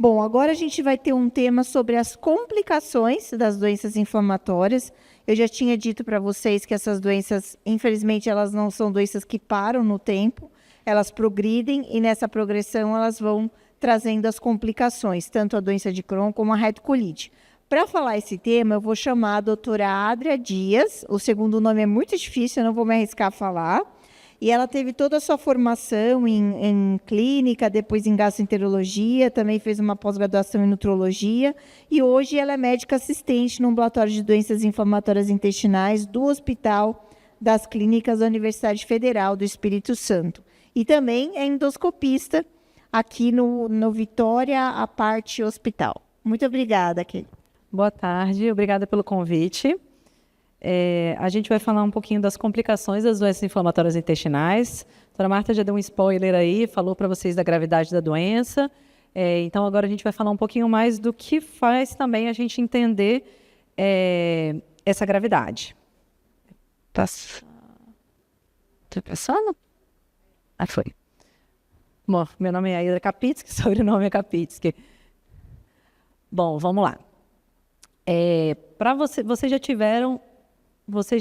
Bom, agora a gente vai ter um tema sobre as complicações das doenças inflamatórias. Eu já tinha dito para vocês que essas doenças, infelizmente, elas não são doenças que param no tempo, elas progridem e nessa progressão elas vão trazendo as complicações, tanto a doença de Crohn como a retocolite. Para falar esse tema, eu vou chamar a doutora Adria Dias, o segundo nome é muito difícil, eu não vou me arriscar a falar. E ela teve toda a sua formação em clínica, depois em gastroenterologia, também fez uma pós-graduação em nutrologia. E hoje ela é médica assistente no ambulatório de doenças inflamatórias intestinais do Hospital das Clínicas da Universidade Federal do Espírito Santo. E também é endoscopista aqui no Vitória, a parte hospital. Muito obrigada, Kelly. Boa tarde, obrigada pelo convite. A gente vai falar um pouquinho das complicações das doenças inflamatórias intestinais. A doutora Marta já deu um spoiler aí, falou para vocês da gravidade da doença. Então, agora a gente vai falar um pouquinho mais do que faz também a gente entender essa gravidade. Tá passando? Foi. Bom, meu nome é Aida Kapitsky, sobrenome é Kapitsky. Bom, vamos lá. Para vocês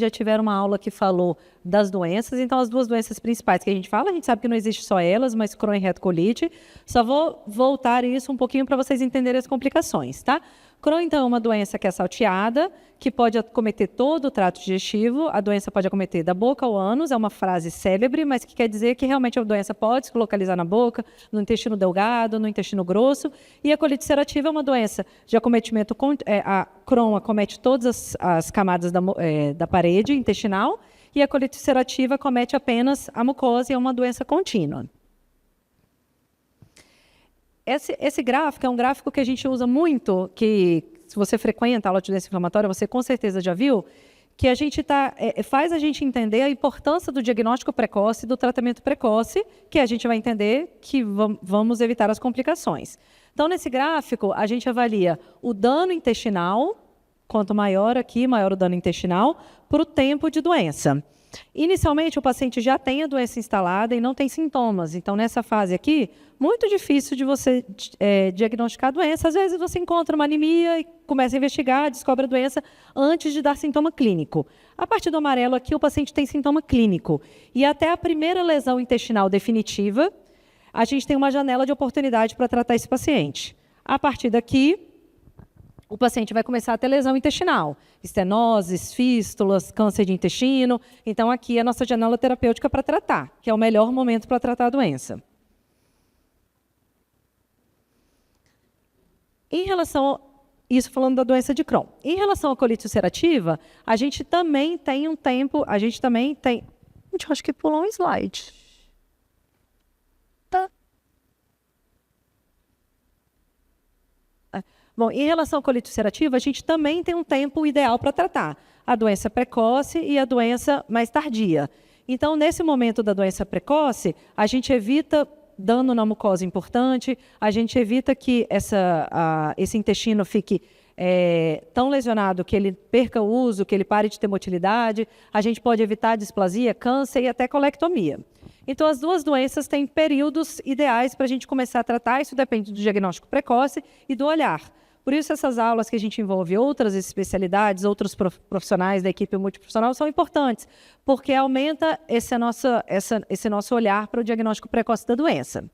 já tiveram uma aula que falou das doenças, então as duas doenças principais que a gente fala, a gente sabe que não existe só elas, mas Crohn e retocolite. Só vou voltar isso um pouquinho para vocês entenderem as complicações, tá? Crohn, então, é uma doença que é salteada, que pode acometer todo o trato digestivo. A doença pode acometer da boca ao ânus, é uma frase célebre, mas que quer dizer que realmente a doença pode se localizar na boca, no intestino delgado, no intestino grosso. E a colite ulcerativa é uma doença de acometimento, a Crohn acomete todas as camadas da parede intestinal, e a colite ulcerativa acomete apenas a mucosa e é uma doença contínua. Esse gráfico é um gráfico que a gente usa muito, que se você frequenta a aula de doença inflamatória, você com certeza já viu, que a gente faz a gente entender a importância do diagnóstico precoce e do tratamento precoce, que a gente vai entender que vamos evitar as complicações. Então, nesse gráfico, a gente avalia o dano intestinal, quanto maior aqui, maior o dano intestinal, para o tempo de doença. Inicialmente, o paciente já tem a doença instalada e não tem sintomas. Então, nessa fase aqui, muito difícil de você diagnosticar a doença. Às vezes, você encontra uma anemia e começa a investigar, descobre a doença antes de dar sintoma clínico. A partir do amarelo aqui, o paciente tem sintoma clínico. E até a primeira lesão intestinal definitiva, a gente tem uma janela de oportunidade para tratar esse paciente. A partir daqui, o paciente vai começar a ter lesão intestinal, estenoses, fístulas, câncer de intestino. Então, aqui é a nossa janela terapêutica para tratar, que é o melhor momento para tratar a doença. Em relação, isso falando da doença de Crohn. Em relação à colite ulcerativa, a gente também tem um tempo, Gente, eu acho que pulou um slide. Tá. Bom, em relação à colite ulcerativa, a gente também tem um tempo ideal para tratar a doença precoce e a doença mais tardia. Então, nesse momento da doença precoce, a gente evita dano na mucosa importante, a gente evita que esse intestino fique tão lesionado que ele perca o uso, que ele pare de ter motilidade. A gente pode evitar displasia, câncer e até colectomia. Então, as duas doenças têm períodos ideais para a gente começar a tratar. Isso depende do diagnóstico precoce e do olhar. Por isso, essas aulas que a gente envolve outras especialidades, outros profissionais da equipe multiprofissional são importantes, porque aumenta esse nosso olhar para o diagnóstico precoce da doença.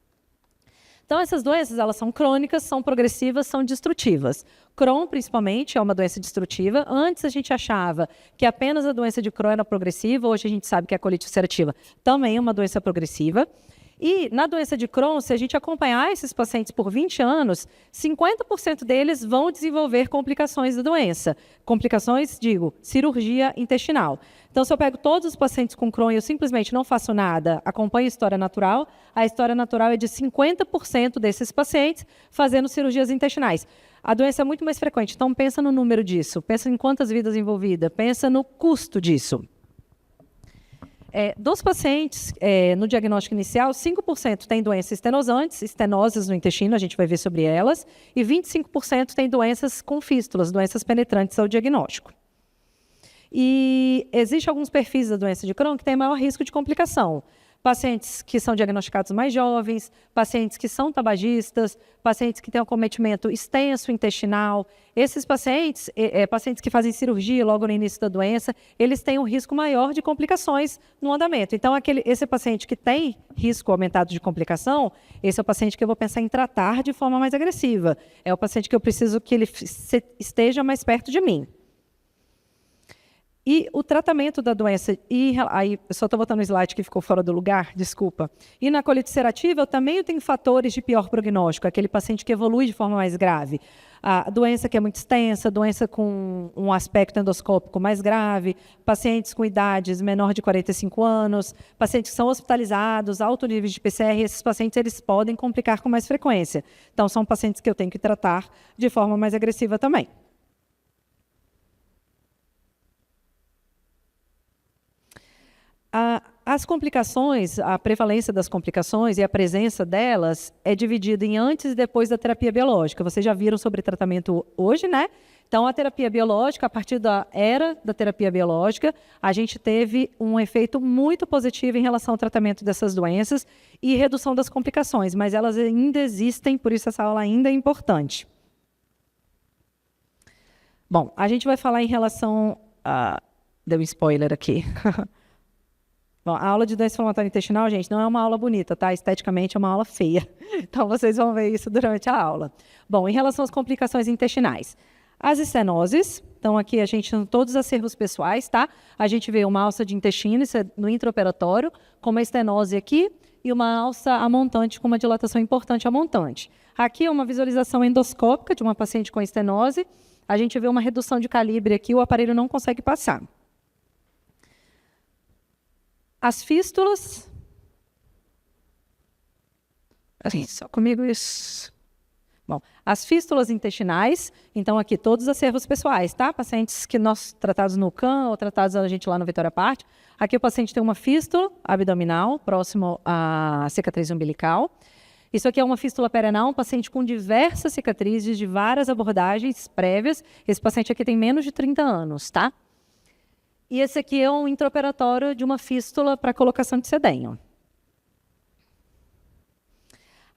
Então, essas doenças, elas são crônicas, são progressivas, são destrutivas. Crohn, principalmente, é uma doença destrutiva. Antes, a gente achava que apenas a doença de Crohn era progressiva. Hoje, a gente sabe que a colite ulcerativa também é uma doença progressiva. E, na doença de Crohn, se a gente acompanhar esses pacientes por 20 anos, 50% deles vão desenvolver complicações da doença. Complicações, digo, cirurgia intestinal. Então, se eu pego todos os pacientes com Crohn e eu simplesmente não faço nada, acompanho a história natural é de 50% desses pacientes fazendo cirurgias intestinais. A doença é muito mais frequente, então pensa no número disso, pensa em quantas vidas envolvidas, pensa no custo disso. Dos pacientes, no diagnóstico inicial, 5% têm doenças estenosantes, estenoses no intestino, a gente vai ver sobre elas, e 25% têm doenças com fístulas, doenças penetrantes ao diagnóstico. E existem alguns perfis da doença de Crohn que têm maior risco de complicação. pacientes que são diagnosticados mais jovens, pacientes que são tabagistas, pacientes que têm um acometimento extenso intestinal. Esses pacientes, pacientes que fazem cirurgia logo no início da doença, eles têm um risco maior de complicações no andamento. Então, esse paciente que tem risco aumentado de complicação, esse é o paciente que eu vou pensar em tratar de forma mais agressiva. É o paciente que eu preciso que ele esteja mais perto de mim. E o tratamento da doença, aí eu só estou botando um slide que ficou fora do lugar, desculpa. E na colite ulcerativa, eu também tenho fatores de pior prognóstico, aquele paciente que evolui de forma mais grave. A doença que é muito extensa, doença com um aspecto endoscópico mais grave, pacientes com idades menor de 45 anos, pacientes que são hospitalizados, alto nível de PCR, esses pacientes eles podem complicar com mais frequência. Então, são pacientes que eu tenho que tratar de forma mais agressiva também. As complicações, a prevalência das complicações e a presença delas é dividida em antes e depois da terapia biológica. Vocês já viram sobre tratamento hoje, né? Então, a terapia biológica, a partir da era da terapia biológica, a gente teve um efeito muito positivo em relação ao tratamento dessas doenças e redução das complicações, mas elas ainda existem, por isso essa aula ainda é importante. Bom, a gente vai falar em relação a... Deu um spoiler aqui. Bom, a aula de doença inflamatória intestinal, gente, não é uma aula bonita, tá? Esteticamente é uma aula feia. Então, vocês vão ver isso durante a aula. Bom, em relação às complicações intestinais. As estenoses, então aqui a gente tem todos os acervos pessoais, tá? A gente vê uma alça de intestino, isso é no intraoperatório, com uma estenose aqui e uma alça amontante com uma dilatação importante amontante. Aqui é uma visualização endoscópica de uma paciente com estenose. A gente vê uma redução de calibre aqui, o aparelho não consegue passar. As fístulas, assim, só comigo isso. Bom, as fístulas intestinais, então aqui todos os acervos pessoais, tá? Pacientes que nós tratados no CAN ou tratados a gente lá no Vitória Parte. Aqui o paciente tem uma fístula abdominal, próximo à cicatriz umbilical. Isso aqui é uma fístula perianal, um paciente com diversas cicatrizes de várias abordagens prévias. Esse paciente aqui tem menos de 30 anos, tá? E esse aqui é um intraoperatório de uma fístula para colocação de sedênio.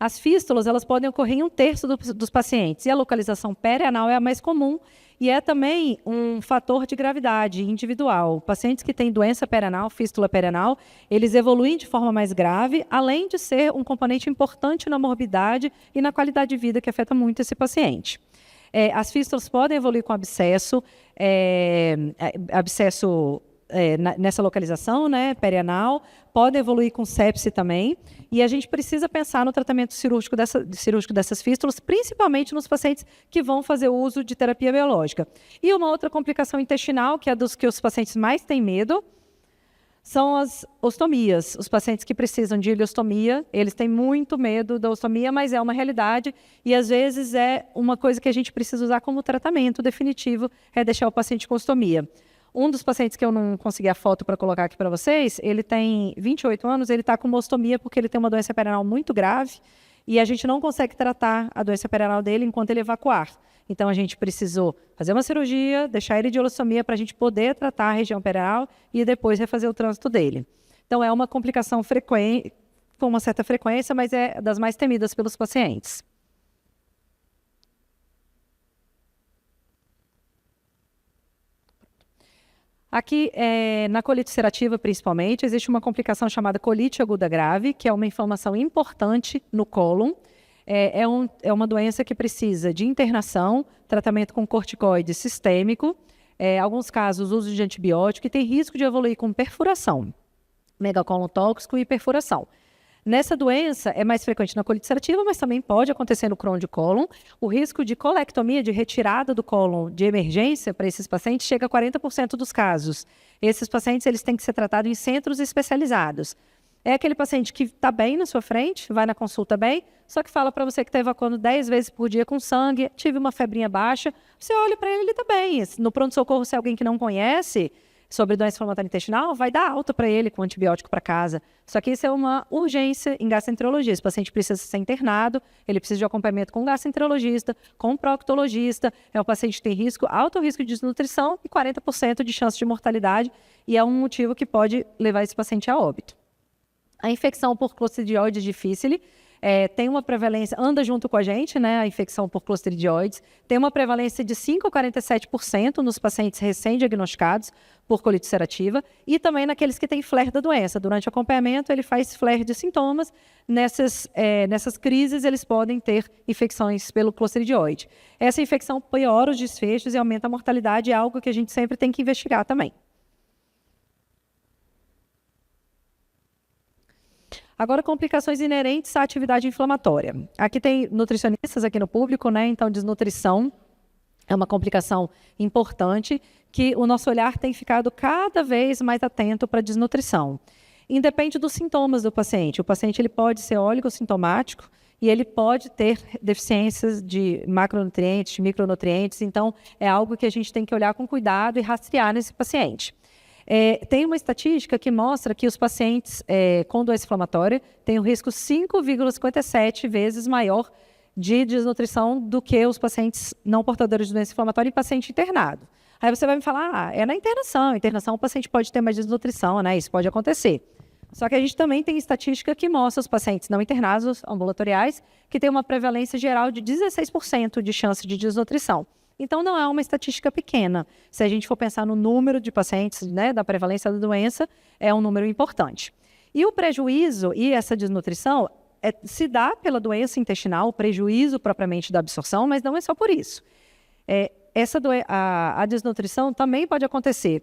As fístulas, elas podem ocorrer em 1/3 dos pacientes, e a localização perianal é a mais comum, e é também um fator de gravidade individual. Pacientes que têm doença perianal, fístula perianal, eles evoluem de forma mais grave, além de ser um componente importante na morbidade e na qualidade de vida que afeta muito esse paciente. As fístulas podem evoluir com abscesso, nessa localização, né, perianal, pode evoluir com sepse também, e a gente precisa pensar no tratamento cirúrgico dessas fístulas, principalmente nos pacientes que vão fazer uso de terapia biológica. E uma outra complicação intestinal, que é dos que os pacientes mais têm medo, são as ostomias. Os pacientes que precisam de ileostomia, eles têm muito medo da ostomia, mas é uma realidade e, às vezes, é uma coisa que a gente precisa usar como tratamento definitivo, é deixar o paciente com ostomia. Um dos pacientes que eu não consegui a foto para colocar aqui para vocês, ele tem 28 anos, ele está com uma ostomia porque ele tem uma doença perianal muito grave e a gente não consegue tratar a doença perianal dele enquanto ele evacuar. Então, a gente precisou fazer uma cirurgia, deixar ele de ileostomia para a gente poder tratar a região perianal e depois refazer o trânsito dele. Então, é uma complicação frequente, com uma certa frequência, mas é das mais temidas pelos pacientes. Aqui, na colite ulcerativa, principalmente, existe uma complicação chamada colite aguda grave, que é uma inflamação importante no cólon. É uma doença que precisa de internação, tratamento com corticoide sistêmico, alguns casos, uso de antibiótico, e tem risco de evoluir com perfuração, megacólon tóxico e perfuração. Nessa doença, é mais frequente na colite ulcerativa, mas também pode acontecer no Crohn de cólon. O risco de colectomia, de retirada do cólon de emergência para esses pacientes, chega a 40% dos casos. Esses pacientes eles têm que ser tratados em centros especializados. É aquele paciente que está bem na sua frente, vai na consulta bem, só que fala para você que está evacuando 10 vezes por dia com sangue, tive uma febrinha baixa, você olha para ele está bem. No pronto-socorro, se é alguém que não conhece sobre doença inflamatória intestinal, vai dar alta para ele com antibiótico para casa. Só que isso é uma urgência em gastroenterologia. Esse paciente precisa ser internado, ele precisa de acompanhamento com gastroenterologista, com proctologista. É um paciente que tem alto risco de desnutrição e 40% de chance de mortalidade, e é um motivo que pode levar esse paciente a óbito. A infecção por Clostridium difficile tem uma prevalência, anda junto com a gente, né, a infecção por clostridioides, tem uma prevalência de 5 a 47% nos pacientes recém-diagnosticados por colite ulcerativa e também naqueles que têm flare da doença. Durante o acompanhamento, ele faz flare de sintomas. Nessas crises, eles podem ter infecções pelo clostridioide. Essa infecção piora os desfechos e aumenta a mortalidade, é algo que a gente sempre tem que investigar também. Agora, complicações inerentes à atividade inflamatória. Aqui tem nutricionistas aqui no público, né? Então, desnutrição é uma complicação importante que o nosso olhar tem ficado cada vez mais atento para a desnutrição. Independe dos sintomas do paciente. O paciente ele pode ser oligossintomático e ele pode ter deficiências de macronutrientes, de micronutrientes. Então, é algo que a gente tem que olhar com cuidado e rastrear nesse paciente. Tem uma estatística que mostra que os pacientes com doença inflamatória têm um risco 5,57 vezes maior de desnutrição do que os pacientes não portadores de doença inflamatória e paciente internado. Aí você vai me falar, é na internação. Internação o paciente pode ter mais desnutrição, né? Isso pode acontecer. Só que a gente também tem estatística que mostra os pacientes não internados, ambulatoriais, que tem uma prevalência geral de 16% de chance de desnutrição. Então, não é uma estatística pequena. Se a gente for pensar no número de pacientes, né, da prevalência da doença, é um número importante. E o prejuízo e essa desnutrição se dá pela doença intestinal, o prejuízo propriamente da absorção, mas não é só por isso. A desnutrição também pode acontecer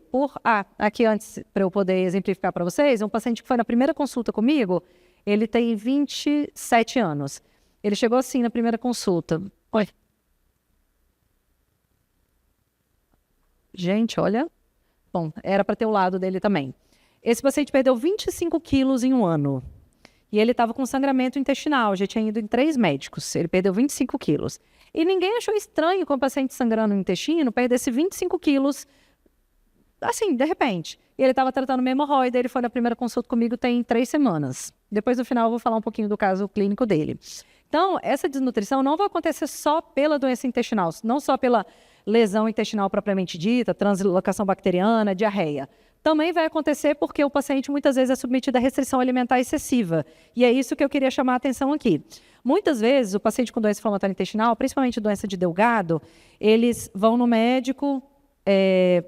aqui antes, para eu poder exemplificar para vocês, um paciente que foi na primeira consulta comigo, ele tem 27 anos. Ele chegou assim na primeira consulta. Oi. Gente, olha. Bom, era para ter o lado dele também. Esse paciente perdeu 25 quilos em um ano. E ele estava com sangramento intestinal, já tinha ido em 3 médicos. Ele perdeu 25 quilos. E ninguém achou estranho com o paciente sangrando no intestino perdesse 25 quilos, assim, de repente. E ele estava tratando uma hemorroida, ele foi na primeira consulta comigo tem 3 semanas. Depois, no final, eu vou falar um pouquinho do caso clínico dele. Então, essa desnutrição não vai acontecer só pela doença intestinal, não só pela lesão intestinal propriamente dita, translocação bacteriana, diarreia. Também vai acontecer porque o paciente muitas vezes é submetido a restrição alimentar excessiva. E é isso que eu queria chamar a atenção aqui. Muitas vezes, o paciente com doença inflamatória intestinal, principalmente doença de Delgado, eles vão no médico,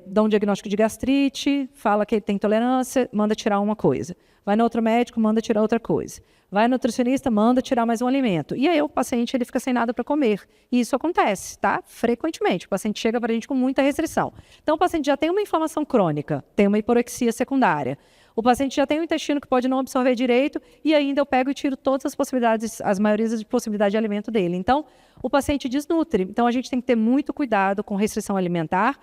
dão um diagnóstico de gastrite, fala que ele tem intolerância, manda tirar uma coisa. Vai no outro médico, manda tirar outra coisa. Vai no nutricionista, manda tirar mais um alimento. E aí o paciente ele fica sem nada para comer. E isso acontece, tá? Frequentemente. O paciente chega para a gente com muita restrição. Então, o paciente já tem uma inflamação crônica, tem uma hiporexia secundária. O paciente já tem um intestino que pode não absorver direito e ainda eu pego e tiro todas as possibilidades, as maiorias de possibilidade de alimento dele. Então, o paciente desnutre. Então, a gente tem que ter muito cuidado com restrição alimentar.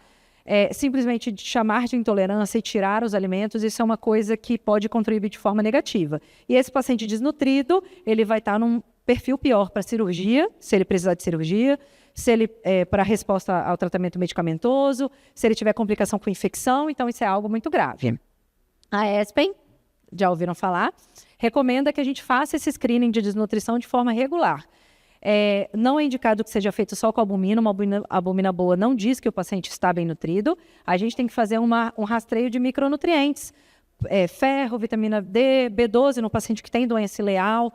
Simplesmente chamar de intolerância e tirar os alimentos, isso é uma coisa que pode contribuir de forma negativa. E esse paciente desnutrido, ele vai estar num perfil pior para cirurgia, se ele precisar de cirurgia, se ele para resposta ao tratamento medicamentoso, se ele tiver complicação com infecção, então isso é algo muito grave. A ESPEN, já ouviram falar, recomenda que a gente faça esse screening de desnutrição de forma regular. Não é indicado que seja feito só com albumina. Uma albumina boa não diz que o paciente está bem nutrido. A gente tem que fazer um rastreio de micronutrientes. Ferro, vitamina D, B12 no paciente que tem doença ileal,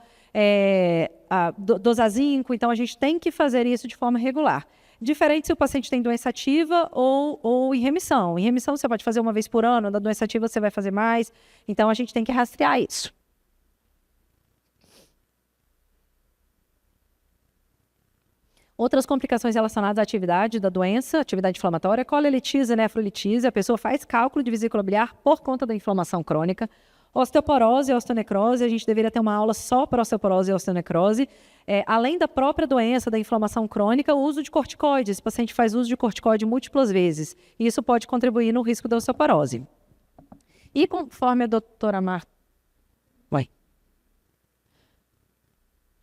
dosar zinco. Então, a gente tem que fazer isso de forma regular. Diferente se o paciente tem doença ativa ou em remissão. Em remissão, você pode fazer uma vez por ano. Na doença ativa, você vai fazer mais. Então, a gente tem que rastrear isso. Outras complicações relacionadas à atividade da doença, atividade inflamatória, colelitise, nefrolitise, a pessoa faz cálculo de vesícula biliar por conta da inflamação crônica. Osteoporose e osteonecrose, a gente deveria ter uma aula só para osteoporose e osteonecrose. Além da própria doença, da inflamação crônica, o uso de corticoides. Esse paciente faz uso de corticoide múltiplas vezes. E isso pode contribuir no risco da osteoporose. E conforme a doutora Marta...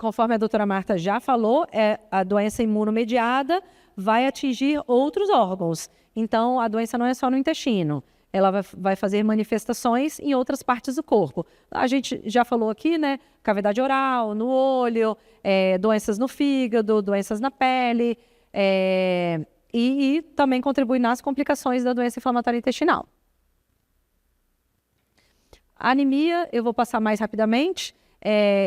Conforme a doutora Marta já falou, a doença imunomediada vai atingir outros órgãos. Então, a doença não é só no intestino. Ela vai fazer manifestações em outras partes do corpo. A gente já falou aqui, né? Cavidade oral, no olho, doenças no fígado, doenças na pele, e também contribui nas complicações da doença inflamatória intestinal. A anemia, eu vou passar mais rapidamente.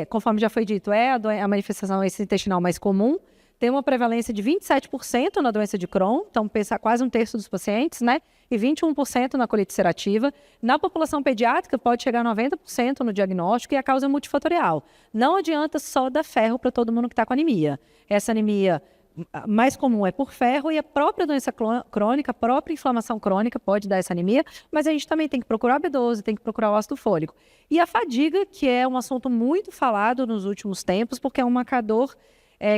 Conforme já foi dito, a manifestação extraintestinal mais comum. Tem uma prevalência de 27% na doença de Crohn, então pensa quase um terço dos pacientes, né? E 21% na colite ulcerativa. Na população pediátrica, pode chegar a 90% no diagnóstico e a causa é multifatorial. Não adianta só dar ferro para todo mundo que está com anemia. Essa anemia mais comum é por ferro e a própria doença crônica, a própria inflamação crônica pode dar essa anemia, mas a gente também tem que procurar a B12, tem que procurar o ácido fólico. E a fadiga, que é um assunto muito falado nos últimos tempos, porque é um marcador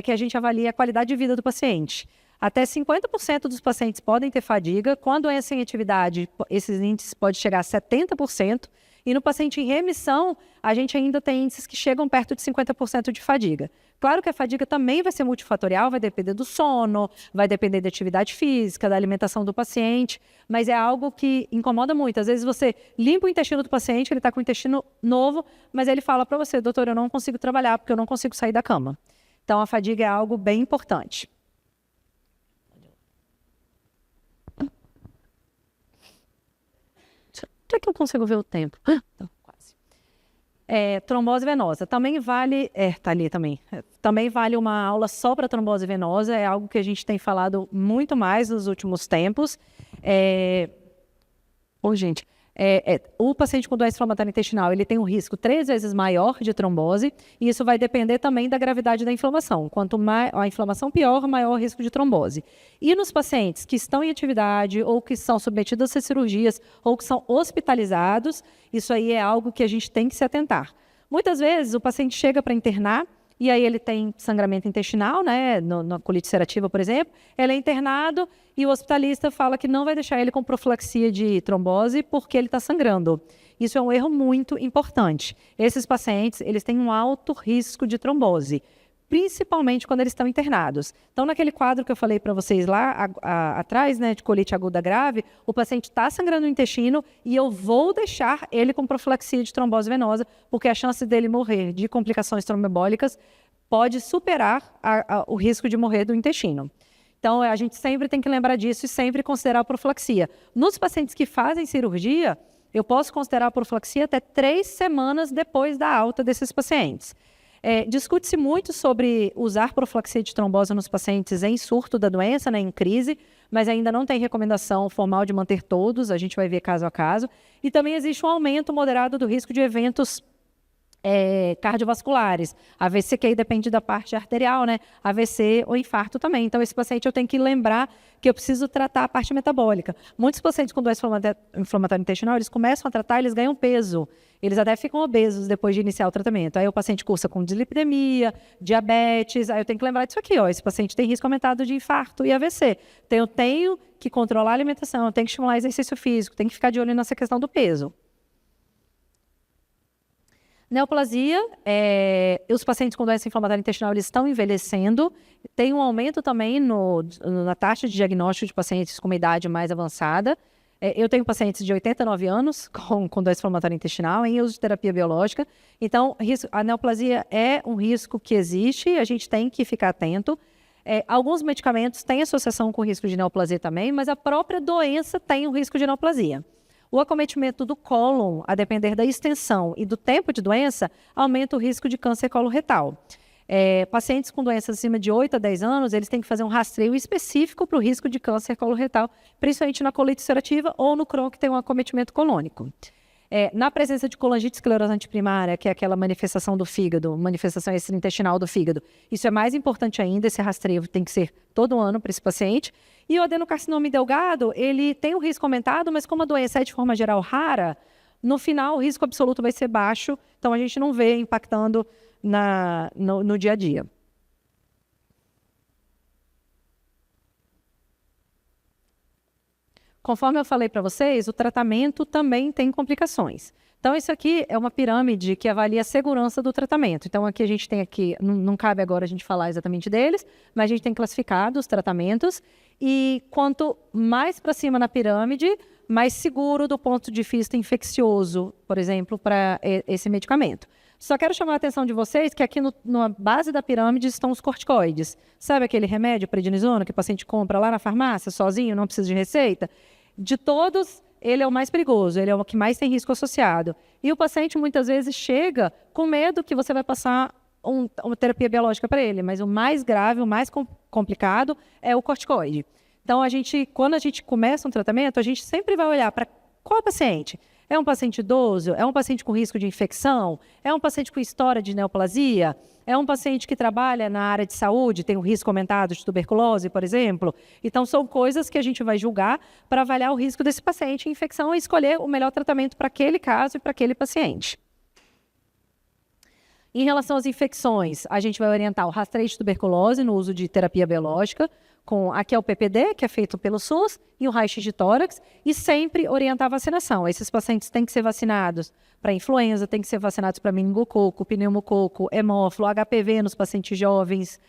que a gente avalia a qualidade de vida do paciente. Até 50% dos pacientes podem ter fadiga. Com a doença em atividade, esses índices podem chegar a 70%. E no paciente em remissão, a gente ainda tem índices que chegam perto de 50% de fadiga. Claro que a fadiga também vai ser multifatorial, vai depender do sono, vai depender da atividade física, da alimentação do paciente, mas é algo que incomoda muito. Às vezes você limpa o intestino do paciente, ele está com o intestino novo, mas ele fala para você, doutor, eu não consigo trabalhar porque eu não consigo sair da cama. Então, a fadiga é algo bem importante. Onde é que eu consigo ver o tempo? Quase. Trombose venosa. Também vale... Tá ali também. Também vale uma aula só para trombose venosa. É algo que a gente tem falado muito mais nos últimos tempos. Gente... o paciente com doença inflamatória intestinal, ele tem um risco 3 vezes maior de trombose, e isso vai depender também da gravidade da inflamação. Quanto a inflamação pior, maior o risco de trombose. E nos pacientes que estão em atividade, ou que são submetidos a cirurgias, ou que são hospitalizados, isso aí é algo que a gente tem que se atentar. Muitas vezes o paciente chega para internar, e aí ele tem sangramento intestinal, né, na colite ulcerativa, por exemplo, ele é internado e o hospitalista fala que não vai deixar ele com profilaxia de trombose porque ele está sangrando. Isso é um erro muito importante. Esses pacientes, eles têm um alto risco de trombose, principalmente quando eles estão internados. Então, naquele quadro que eu falei para vocês lá atrás, né, de colite aguda grave, o paciente está sangrando o intestino e eu vou deixar ele com profilaxia de trombose venosa, porque a chance dele morrer de complicações trombembólicas pode superar o risco de morrer do intestino. Então, a gente sempre tem que lembrar disso e sempre considerar a profilaxia. Nos pacientes que fazem cirurgia, eu posso considerar a profilaxia até 3 semanas depois da alta desses pacientes. Discute-se muito sobre usar profilaxia de trombose nos pacientes em surto da doença, né, em crise, mas ainda não tem recomendação formal de manter todos, a gente vai ver caso a caso. E também existe um aumento moderado do risco de eventos cardiovasculares. AVC, que aí depende da parte arterial, né? AVC ou infarto também. Então, esse paciente eu tenho que lembrar que eu preciso tratar a parte metabólica. Muitos pacientes com doença inflamatória intestinal, eles começam a tratar, eles ganham peso. Eles até ficam obesos depois de iniciar o tratamento. Aí o paciente cursa com dislipidemia, diabetes. Aí eu tenho que lembrar disso aqui, ó. Esse paciente tem risco aumentado de infarto e AVC. Então, eu tenho que controlar a alimentação, eu tenho que estimular exercício físico, tenho que ficar de olho nessa questão do peso. Neoplasia, os pacientes com doença inflamatória intestinal eles estão envelhecendo, tem um aumento também na taxa de diagnóstico de pacientes com uma idade mais avançada. Eu tenho pacientes de 89 anos com doença inflamatória intestinal em uso de terapia biológica, então a neoplasia é um risco que existe, a gente tem que ficar atento. Alguns medicamentos têm associação com o risco de neoplasia também, mas a própria doença tem um risco de neoplasia. O acometimento do cólon, a depender da extensão e do tempo de doença, aumenta o risco de câncer coloretal. Pacientes com doenças acima de 8 a 10 anos, eles têm que fazer um rastreio específico para o risco de câncer coloretal, principalmente na colite ulcerativa ou no Crohn, que tem um acometimento colônico. Na presença de colangite esclerosante primária, que é aquela manifestação do fígado, manifestação extraintestinal do fígado, isso é mais importante ainda, esse rastreio tem que ser todo ano para esse paciente. E o adenocarcinoma delgado, ele tem um risco aumentado, mas como a doença é de forma geral rara, no final o risco absoluto vai ser baixo, então a gente não vê impactando no dia a dia. Conforme eu falei para vocês, o tratamento também tem complicações. Então, isso aqui é uma pirâmide que avalia a segurança do tratamento. Então, aqui a gente tem não cabe agora a gente falar exatamente deles, mas a gente tem classificado os tratamentos e quanto mais para cima na pirâmide, mais seguro do ponto de vista infeccioso, por exemplo, para esse medicamento. Só quero chamar a atenção de vocês que aqui na base da pirâmide estão os corticoides. Sabe aquele remédio prednisona que o paciente compra lá na farmácia sozinho, não precisa de receita? De todos, ele é o mais perigoso, ele é o que mais tem risco associado. E o paciente muitas vezes chega com medo que você vai passar uma terapia biológica para ele, mas o mais grave, o mais complicado é o corticoide. Então, quando a gente começa um tratamento, a gente sempre vai olhar para qual paciente. É um paciente idoso? É um paciente com risco de infecção? É um paciente com história de neoplasia? É um paciente que trabalha na área de saúde, tem um risco aumentado de tuberculose, por exemplo? Então, são coisas que a gente vai julgar para avaliar o risco desse paciente em infecção e escolher o melhor tratamento para aquele caso e para aquele paciente. Em relação às infecções, a gente vai orientar o rastreio de tuberculose no uso de terapia biológica, aqui é o PPD, que é feito pelo SUS, e o raio-x de tórax, e sempre orientar a vacinação. Esses pacientes têm que ser vacinados para influenza, têm que ser vacinados para meningococo, pneumococo, hemófilo, HPV nos pacientes jovens,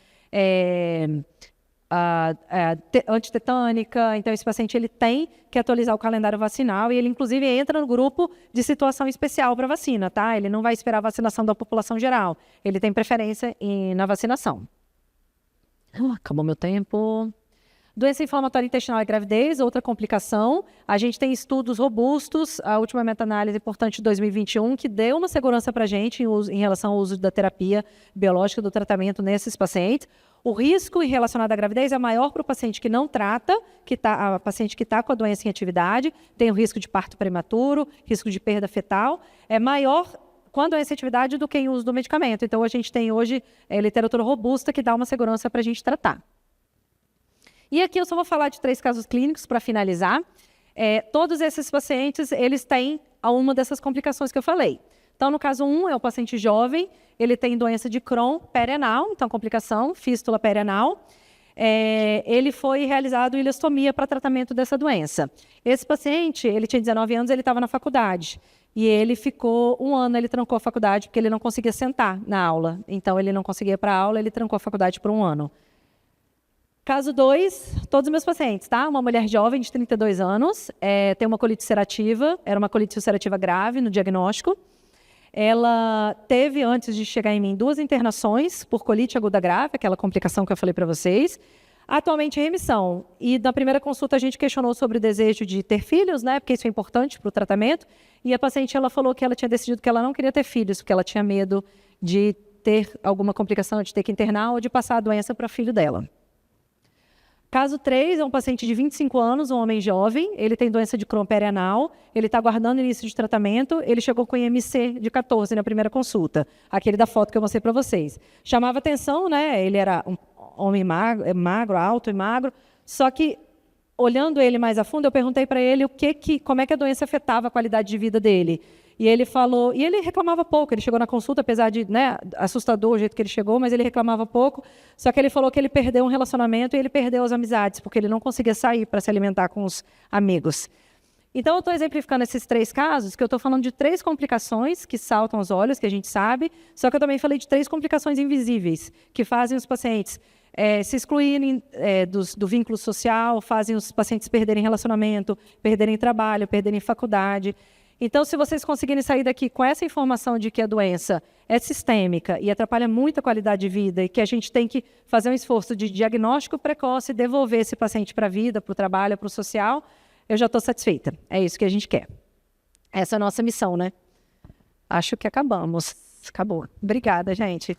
antitetânica. Então, esse paciente ele tem que atualizar o calendário vacinal e ele, inclusive, entra no grupo de situação especial para vacina, tá? Ele não vai esperar a vacinação da população geral. Ele tem preferência na vacinação. Acabou meu tempo. Doença inflamatória intestinal e gravidez, outra complicação. A gente tem estudos robustos, a última meta-análise importante de 2021, que deu uma segurança para a gente em relação ao uso da terapia biológica do tratamento nesses pacientes. O risco relacionado à gravidez é maior para o paciente que não trata, a paciente que está com a doença em atividade, tem o risco de parto prematuro, risco de perda fetal, é maior com a doença em atividade do que em uso do medicamento. Então, a gente tem hoje literatura robusta que dá uma segurança para a gente tratar. E aqui eu só vou falar de 3 casos clínicos para finalizar. Todos esses pacientes, eles têm uma dessas complicações que eu falei. Então, no caso 1, é o paciente jovem, ele tem doença de Crohn perianal, então complicação, fístula perianal. Ele foi realizado ileostomia para tratamento dessa doença. Esse paciente, ele tinha 19 anos, ele estava na faculdade. E ele ficou 1 ano, ele trancou a faculdade porque ele não conseguia sentar na aula. Então, ele não conseguia ir para a aula, ele trancou a faculdade por 1 ano. Caso 2, todos os meus pacientes, tá? Uma mulher jovem de 32 anos, tem uma colite ulcerativa, era uma colite ulcerativa grave no diagnóstico. Ela teve, antes de chegar em mim, 2 internações por colite aguda grave, aquela complicação que eu falei para vocês. Atualmente em remissão. E na primeira consulta a gente questionou sobre o desejo de ter filhos, né? Porque isso é importante para o tratamento. E a paciente ela falou que ela tinha decidido que ela não queria ter filhos, porque ela tinha medo de ter alguma complicação, de ter que internar ou de passar a doença para o filho dela. Caso 3 é um paciente de 25 anos, um homem jovem, ele tem doença de Crohn perianal, ele está aguardando o início de tratamento, ele chegou com IMC de 14 na primeira consulta, aquele da foto que eu mostrei para vocês. Chamava atenção, né? Ele era um homem magro, alto e magro, só que, olhando ele mais a fundo, eu perguntei para ele como é que a doença afetava a qualidade de vida dele. E ele falou, e ele reclamava pouco, ele chegou na consulta, apesar de, né, assustador o jeito que ele chegou, mas ele reclamava pouco, só que ele falou que ele perdeu um relacionamento e ele perdeu as amizades, porque ele não conseguia sair para se alimentar com os amigos. Então, eu estou exemplificando esses 3 casos, que eu estou falando de 3 complicações que saltam aos olhos, que a gente sabe, só que eu também falei de 3 complicações invisíveis, que fazem os pacientes se excluírem do vínculo social, fazem os pacientes perderem relacionamento, perderem trabalho, perderem faculdade. Então, se vocês conseguirem sair daqui com essa informação de que a doença é sistêmica e atrapalha muito a qualidade de vida e que a gente tem que fazer um esforço de diagnóstico precoce e devolver esse paciente para a vida, para o trabalho, para o social, eu já estou satisfeita. É isso que a gente quer. Essa é a nossa missão, né? Acho que acabamos. Acabou. Obrigada, gente.